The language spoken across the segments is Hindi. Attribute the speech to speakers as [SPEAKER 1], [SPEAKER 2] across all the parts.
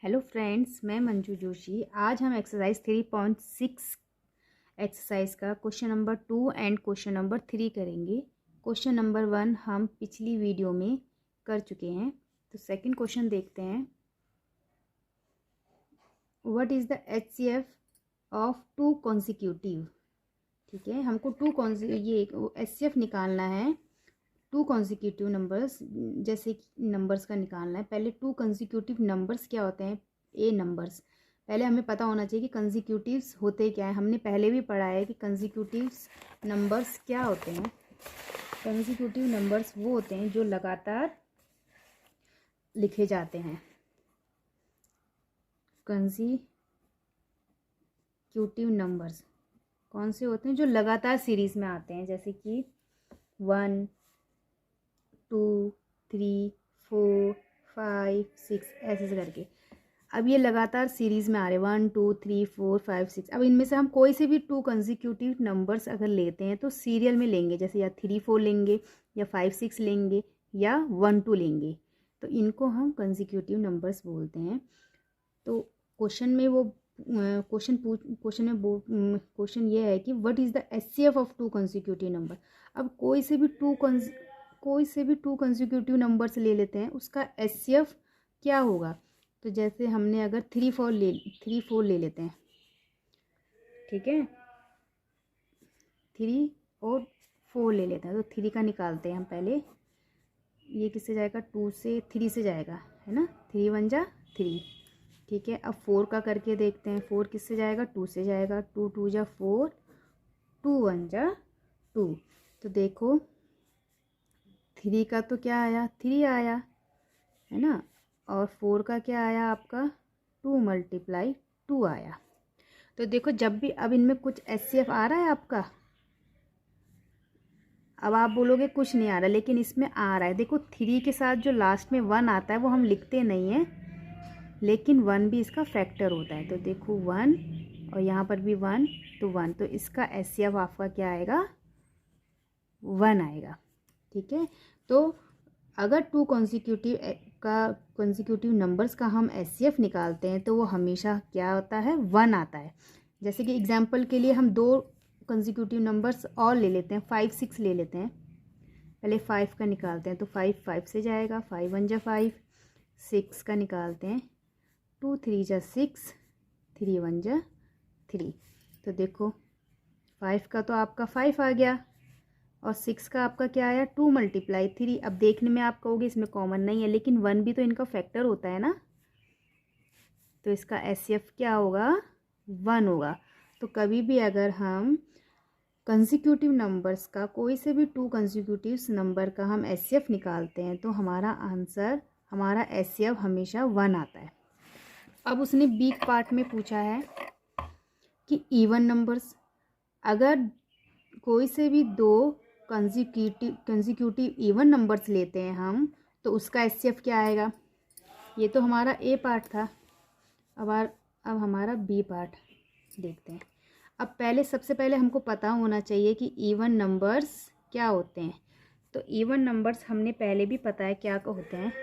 [SPEAKER 1] हेलो फ्रेंड्स, मैं मंजू जोशी। आज हम एक्सरसाइज 3.6 एक्सरसाइज का question number 2 and question number 3 करेंगे। क्वेश्चन नंबर 1 हम पिछली वीडियो में कर चुके हैं। तो सेकंड क्वेश्चन देखते हैं। What is the HCF of to consecutive. ठीक है, हमको ये एचसीएफ निकालना है टू कॉन्सिक्यूटिव नंबर्स, जैसे नंबर्स का निकालना है। पहले टू कॉन्सिक्यूटिव नंबर्स क्या होते हैं, ए नंबर्स। पहले हमें पता होना चाहिए कि कॉन्सिक्यूटिव्स होते क्या है। हमने पहले भी पढ़ा है कि कॉन्सिक्यूटिव्स नंबर्स क्या होते हैं। कॉन्सिक्यूटिव नंबर्स वो होते हैं जो लगातार लिखे जाते हैं। कॉन्सिक्यूटिव नंबर्स कौन से होते हैं, जो लगातार सीरीज में आते हैं, जैसे कि 1 2 3 4 5 6 ऐसे करके। अब ये लगातार सीरीज में आ रहे हैं 1 2 3 4 5 6। अब इनमें से हम कोई से भी टू कंसेक्यूटिव नंबर्स अगर लेते हैं तो सीरियल में लेंगे, जैसे या 3 4 लेंगे या 5 6 लेंगे या 1 2 लेंगे, तो इनको हम कंसेक्यूटिव नंबर्स बोलते हैं। तो क्वेश्चन में वो क्वेश्चन ये है कि what is the HCF of to consecutive number. अब कोई से भी टू कंसेक्यूटिव नंबर्स ले लेते हैं, उसका एचसीएफ क्या होगा। तो जैसे हमने अगर 3 4 ले लेते हैं, ठीक है, 3 और 4 ले लेते हैं। तो 3 का निकालते हैं हम पहले। ये किससे जाएगा, 2 से 3 से जाएगा, है ना। 3 1 जा 3, ठीक है। अब 4 का करके देखते हैं। 4 किससे जाएगा, 2 से जाएगा। 2 2 जा 4, 2 1 जा 2। तो देखो 3 का तो क्या आया, 3 आया, है ना। और 4 का क्या आया आपका, 2 × 2 आया। तो देखो जब भी, अब इनमें कुछ एचसीएफ आ रहा है आपका। अब आप बोलोगे कुछ नहीं आ रहा, लेकिन इसमें आ रहा है। देखो 3 के साथ जो लास्ट में 1 आता है वो हम लिखते नहीं हैं, लेकिन 1 भी इसका फैक्टर होता है। तो देखो 1 और यहाँ पर भी 1, तो 1, तो इसका एचसीएफ आपका क्या आएगा, 1 आएगा। ठीक है। तो अगर टू कॉन्सिक्यूटिव नंबर्स का हम एचसीएफ निकालते हैं तो वो हमेशा क्या होता है, 1 आता है। जैसे कि एग्जांपल के लिए हम 2 कॉन्सिक्यूटिव नंबर्स और ले लेते हैं, 5 6 ले लेते हैं। पहले 5 का निकालते हैं, तो 5 5 से जाएगा, 5 1 जा 5। 6 का निकालते हैं, 2 3 जा 6, 3 1 जा 3। तो देखो 5 का तो आपका 5 आ गया और 6 का आपका क्या आया, 2 × 3। अब देखने में आप कहोगे इसमें कॉमन नहीं है, लेकिन 1 भी तो इनका फैक्टर होता है ना। तो इसका एचसीएफ क्या होगा, 1 होगा। तो कभी भी अगर हम कंसेक्यूटिव नंबर्स का, कोई से भी टू कंसेक्यूटिव नंबर का हम एचसीएफ निकालते हैं तो हमारा आंसर, हमारा एचसीएफ हमेशा 1 आता है। अब उसने बी पार्ट में पूछा है कि इवन नंबर्स, अगर कोई से भी 2 कंसेक्यूटिव इवन नंबर्स लेते हैं हम, तो उसका एचसीएफ क्या आएगा। ये तो हमारा ए पार्ट था। अब हमारा बी पार्ट देखते हैं। अब सबसे पहले हमको पता होना चाहिए कि इवन नंबर्स क्या होते हैं। तो इवन नंबर्स हमने पहले भी पता है क्या होते हैं,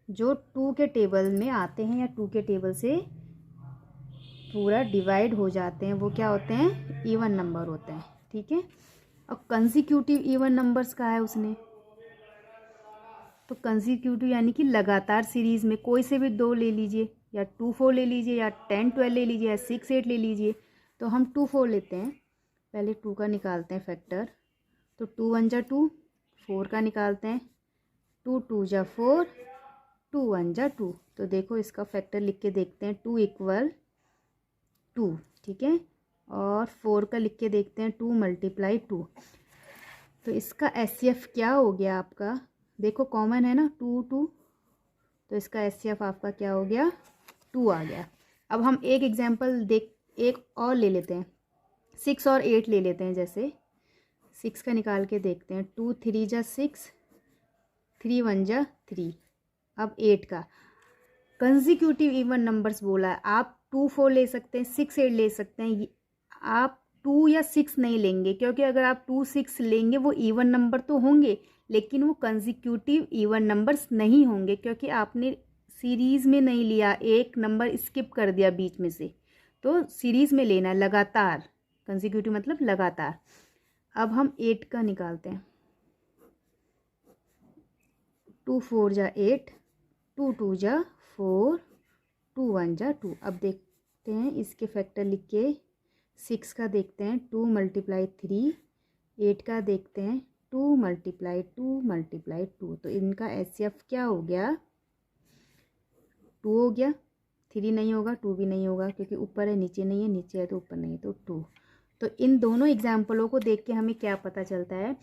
[SPEAKER 1] जो 2 के टेबल में आते हैं या 2 के टेबल से पूरा डिवाइड हो जाते हैं, वो क्या होते हैं, इवन नंबर होते हैं। ठीक है। और कंसेक्यूटिव इवन नंबर्स का है उसने, तो कंसेक्यूटिव यानी कि लगातार सीरीज में कोई से भी 2 ले लीजिए, या 2 4 ले लीजिए, या 10 12 ले लीजिए, या 6 8 ले लीजिए। तो हम 2 4 लेते हैं, पहले 2 का निकालते हैं फैक्टर। तो 2 1 जा 2, 4 का निकालते हैं, 2 2 जा 4, 2 1 जा 2। तो देखो इसका फैक्टर लिख के देखते हैं, 2 = 2, ठीक है। और 4 का लिख के देखते हैं, 2 × 2। तो इसका एचसीएफ क्या हो गया आपका, देखो कॉमन है ना, 2 2, तो इसका एचसीएफ आपका क्या हो गया, 2 आ गया। अब हम एक एग्जांपल एक और ले लेते हैं, 6 और 8 ले लेते हैं। जैसे 6 का निकाल के देखते हैं, 2 3 जा 6, 3 1 जा 3। अब 8 का कंसेक्यूटिव इवन नंबर्स बोला है, आप 2 4 ले सकते हैं, 6 8 ले सकते हैं। आप 2 या 6 नहीं लेंगे, क्योंकि अगर आप 2 6 लेंगे वो इवन नंबर तो होंगे, लेकिन वो कंसेक्यूटिव इवन नंबर्स नहीं होंगे, क्योंकि आपने सीरीज़ में नहीं लिया, एक नंबर स्किप कर दिया बीच में से, तो सीरीज़ में लेना है लगातार, कंसेक्यूटिव मतलब लगातार। अब हम 8 का निकालते हैं। 2 4 जा 8, 2 2 जा 4, 2 1 जा 2। अब देखते हैं इसके फैक्टर लिख के। 6 का देखते हैं 2 × 3, 8 का देखते हैं 2 × 2 × 2। तो इनका HCF क्या हो गया? 2 हो गया। 3 नहीं होगा, 2 भी नहीं होगा, क्योंकि ऊपर है नीचे नहीं है, नीचे है तो ऊपर नहीं है, तो 2। तो इन दोनों एग्जाम्पलों को देख के हमें क्या पता चलता है?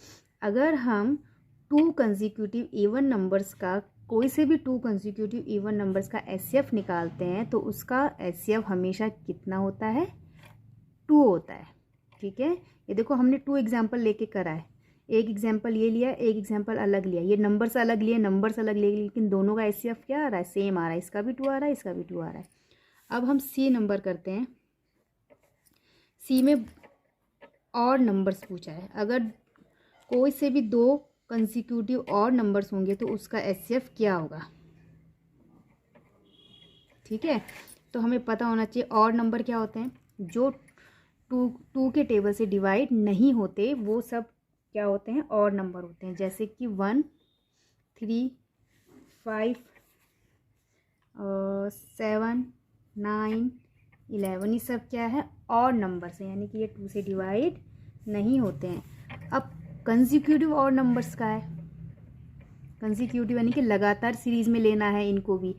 [SPEAKER 1] अगर हम 2 कंसेक्यूटिव इवन नंबर्स का, कोई से भी 2 कंसेक्यूटिव इवन नंबर्स का HCF निकालते हैं तो उसका HCF हमेशा कितना होता है? 2 होता है। ठीक है, ये देखो हमने 2 एग्जाम्पल लेके करा है। एक एग्जाम्पल ये लिया, एक एग्जाम्पल अलग लिया, ये नंबर्स अलग लिए, नंबर्स अलग लिए, लेकिन दोनों का HCF क्या आ रहा है? सेम आ रहा है। इसका भी 2 आ रहा है, इसका भी 2 आ रहा है। अब हम C नंबर करते हैं। C में और नंबर्स पूछा है। अगर कोई से भी 2 कंसेक्यूटिव और नंबर्स होंगे तो उसका HCF क्या होगा? ठीक है, तो हमें पता होना चाहिए और नंबर क्या होते हैं। जो 2 के टेबल से डिवाइड नहीं होते वो सब क्या होते हैं? और नंबर होते हैं। जैसे कि 1 3 5 7 9 11, ये सब क्या है? और नंबर्स हैं, यानी कि ये 2 से डिवाइड नहीं होते हैं। अब कंसेक्यूटिव और नंबर्स का है। कंसेक्यूटिव यानी कि लगातार सीरीज़ में लेना है इनको भी।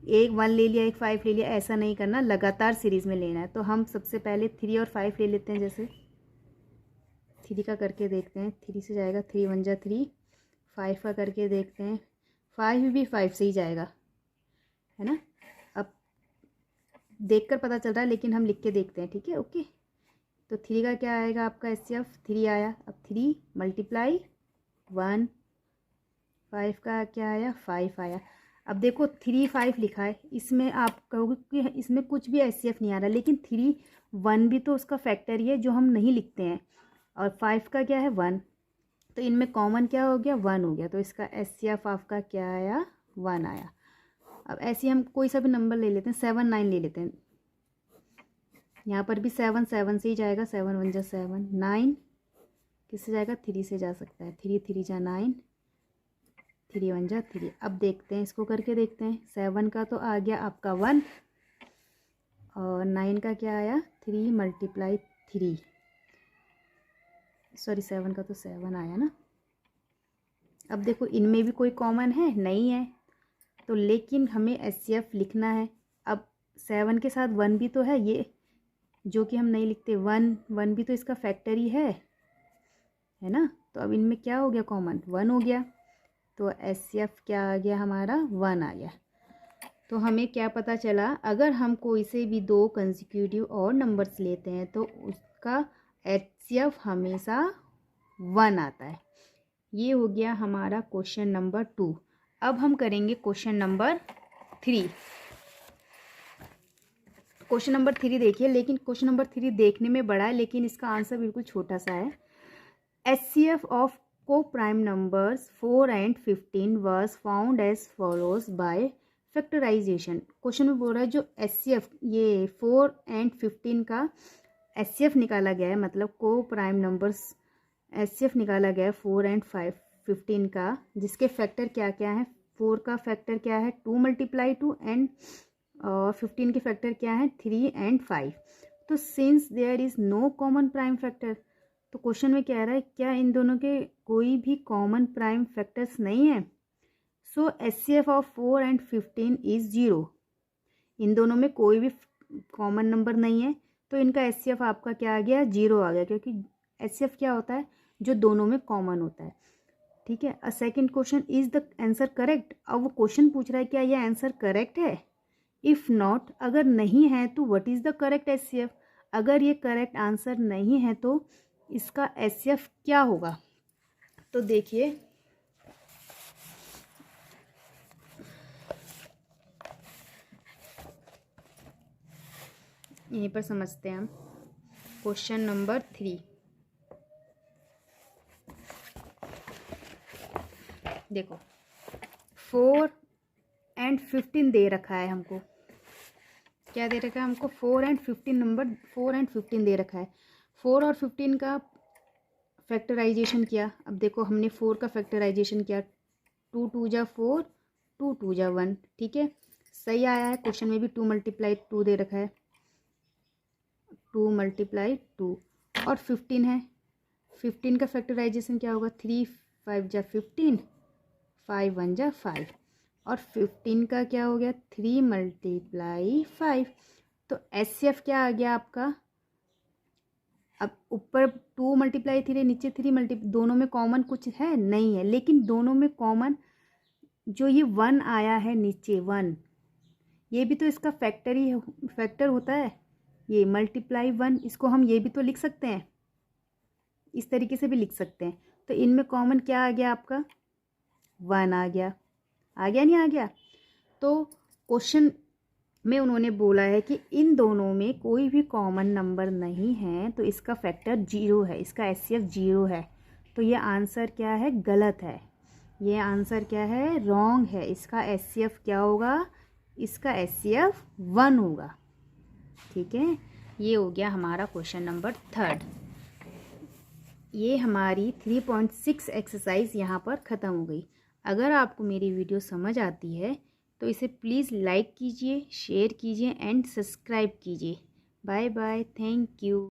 [SPEAKER 1] एक 1 ले लिया, एक 5 ले लिया, ऐसा नहीं करना, लगातार सीरीज़ में लेना है। तो हम सबसे पहले 3 और 5 ले लेते हैं। जैसे 3 का करके देखते हैं, 3 से जाएगा 3 1 जा 3। 5 का करके देखते हैं, 5 भी 5 से ही जाएगा, है ना। अब देखकर पता चल रहा है, लेकिन हम लिख के देखते हैं। ठीक है, ओके। तो 3 का क्या आएगा आपका HCF? 3 आया। अब 3 × 1, 5 का क्या आया? 5 आया। अब देखो 3 5 लिखा है, इसमें आप कहोगे कि इसमें कुछ भी HCF नहीं आ रहा, लेकिन 3 1 भी तो उसका फैक्टर ही है जो हम नहीं लिखते हैं, और 5 का क्या है? 1। तो इनमें कॉमन क्या हो गया? 1 हो गया। तो इसका HCF आपका क्या आया? 1 आया। अब ऐसे हम कोई सा भी नंबर ले लेते हैं, 7 9 ले लेते हैं। यहाँ पर भी 7 7 से ही जाएगा, 7 1 जा 7, 9 किससे जाएगा? 3 से जा सकता है, 3 3 जा 9, 3 1 जा 3। अब देखते हैं, इसको करके देखते हैं। 7 का तो आ गया आपका 1, और 9 का क्या आया? 3 × 3, सॉरी 7 का तो 7 आया ना। अब देखो इनमें भी कोई कॉमन है नहीं है, तो लेकिन हमें HCF लिखना है। अब 7 के साथ 1 भी तो है, ये जो कि हम नहीं लिखते। 1 1 भी तो इसका फैक्टर ही है ना। तो अब इनमें क्या हो गया? कॉमन 1 हो गया। तो HCF क्या आ गया हमारा? 1 आ गया। तो हमें क्या पता चला? अगर हम कोई से भी 2 कंसेक्यूटिव और नंबर्स लेते हैं तो उसका HCF हमेशा 1 आता है। ये हो गया हमारा क्वेश्चन नंबर 2। अब हम करेंगे क्वेश्चन नंबर 3। क्वेश्चन नंबर 3 देखिए, लेकिन क्वेश्चन नंबर 3 देखने में बड़ा है, लेकिन इसका आंसर बिल्कुल छोटा सा है। HCF of co-prime numbers 4 and 15 was found as follows by factorization। Question में बोल रहा है जो HCF ये 4 and 15 का HCF निकाला गया है, मतलब co-prime numbers HCF निकाला गया है 4 and 15 का, जिसके फैक्टर क्या क्या है? 4 का फैक्टर क्या है? 2 × 2 एंड 15 के फैक्टर क्या है? 3 and 5। तो since there is no common prime factor, तो क्वेश्चन में कह रहा है क्या इन दोनों के कोई भी कॉमन प्राइम फैक्टर्स नहीं है। सो HCF ऑफ 4 and 15 इज़ 0। इन दोनों में कोई भी कॉमन नंबर नहीं है, तो इनका HCF आपका क्या आ गया? 0 आ गया, क्योंकि HCF क्या होता है? जो दोनों में कॉमन होता है। ठीक है। A second question, is the answer correct. अब वो क्वेश्चन पूछ रहा है क्या ये आंसर करेक्ट है। इफ़ नॉट, अगर नहीं है तो what is the correct HCF। अगर ये करेक्ट आंसर नहीं है तो इसका HCF क्या होगा। तो देखिए यहीं पर समझते हैं हम क्वेश्चन नंबर 3। देखो 4 एंड 15 दे रखा है हमको। क्या दे रखा है हमको? 4 एंड 15 नंबर, 4 एंड 15 दे रखा है। 4 और 15 का फैक्टराइजेशन किया। अब देखो हमने 4 का फैक्टराइजेशन किया, 2 2 जा 4, 2 2 जा 1, ठीक है, सही आया है। क्वेश्चन में भी 2 × 2 दे रखा है, 2 × 2 और 15 है। 15 का फैक्टराइजेशन क्या होगा? 3 5 जा 15, 5 1 जा 5 और 15 का क्या हो गया? 3 × 5। तो HCF क्या आ गया आपका? अब ऊपर 2 × 3, नीचे 3 दोनों में कॉमन कुछ है नहीं है, लेकिन दोनों में कॉमन जो ये 1 आया है नीचे 1, ये भी तो इसका फैक्टर होता है। ये × 1, इसको हम ये भी तो लिख सकते हैं, इस तरीके से भी लिख सकते हैं। तो इनमें कॉमन क्या आ गया आपका? 1 आ गया। आ गया नहीं आ गया? तो क्वेश्चन में उन्होंने बोला है कि इन दोनों में कोई भी कॉमन नंबर नहीं है, तो इसका फैक्टर 0 है, इसका HCF 0 है। तो ये आंसर क्या है? गलत है। ये आंसर क्या है? रॉन्ग है। इसका HCF क्या होगा? इसका HCF 1 होगा। ठीक है, ये हो गया हमारा क्वेश्चन नंबर 3। ये हमारी 3.6 एक्सरसाइज यहाँ पर ख़त्म हो गई। अगर आपको मेरी वीडियो समझ आती है तो इसे प्लीज़ लाइक कीजिए, शेयर कीजिए एंड सब्सक्राइब कीजिए। Bye bye, thank you.